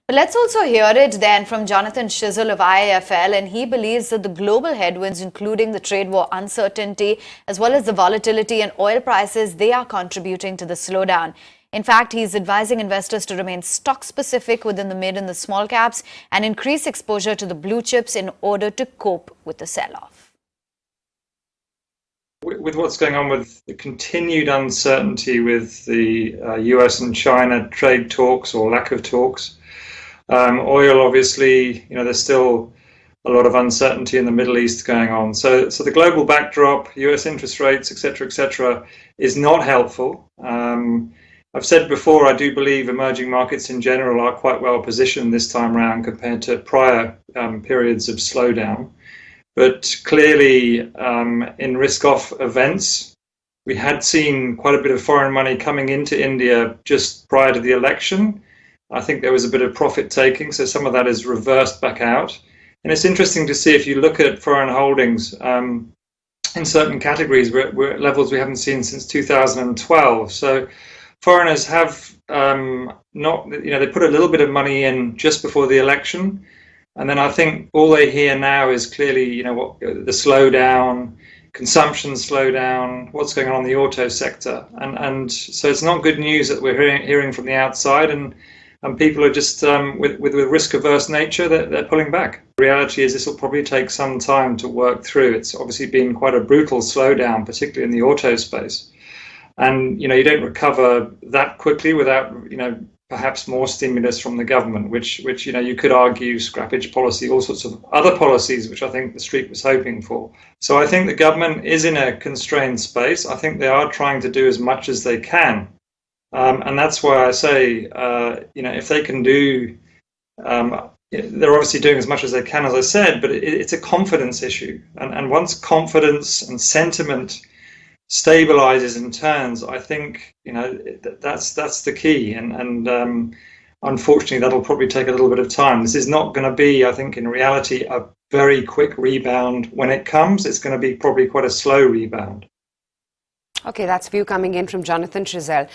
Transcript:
But let's also hear it then from Jonathan Schiessl of IIFL, and he believes that the global headwinds, including the trade war uncertainty, as well as the volatility in oil prices, they are contributing to the slowdown. In fact, he's advising investors to remain stock-specific within the mid and the small caps and increase exposure to the blue chips in order to cope with the sell-off. With what's going on with the continued uncertainty with the US and China trade talks or lack of talks, oil, obviously, there's still a lot of uncertainty in the Middle East going on. So the global backdrop, US interest rates, etc., is not helpful. I've said before, I do believe emerging markets in general are quite well positioned this time around compared to prior periods of slowdown. But clearly, in risk-off events, we had seen quite a bit of foreign money coming into India just prior to the election. I think there was a bit of profit taking, so some of that is reversed back out. And it's interesting to see if you look at foreign holdings in certain categories, we're at levels we haven't seen since 2012. So foreigners have they put a little bit of money in just before the election. And then I think all they hear now is clearly, the slowdown, consumption slowdown, what's going on in the auto sector. And so it's not good news that we're hearing from the outside, and people are just, with a risk-averse nature, they're pulling back. The reality is this will probably take some time to work through. It's obviously been quite a brutal slowdown, particularly in the auto space. And, you don't recover that quickly without, perhaps more stimulus from the government, which you could argue scrappage policy, all sorts of other policies, which I think the street was hoping for. So I think the government is in a constrained space. I think they are trying to do as much as they can. And that's why I say, if they can do, they're obviously doing as much as they can, as I said, but it's a confidence issue. And once confidence and sentiment stabilizes and turns, I think that's the key, and unfortunately that'll probably take a little bit of time. This is not going to be, I think, in reality, a very quick rebound. When it comes, it's going to be probably quite a slow rebound. Okay, that's view coming in from Jonathan Schiessl.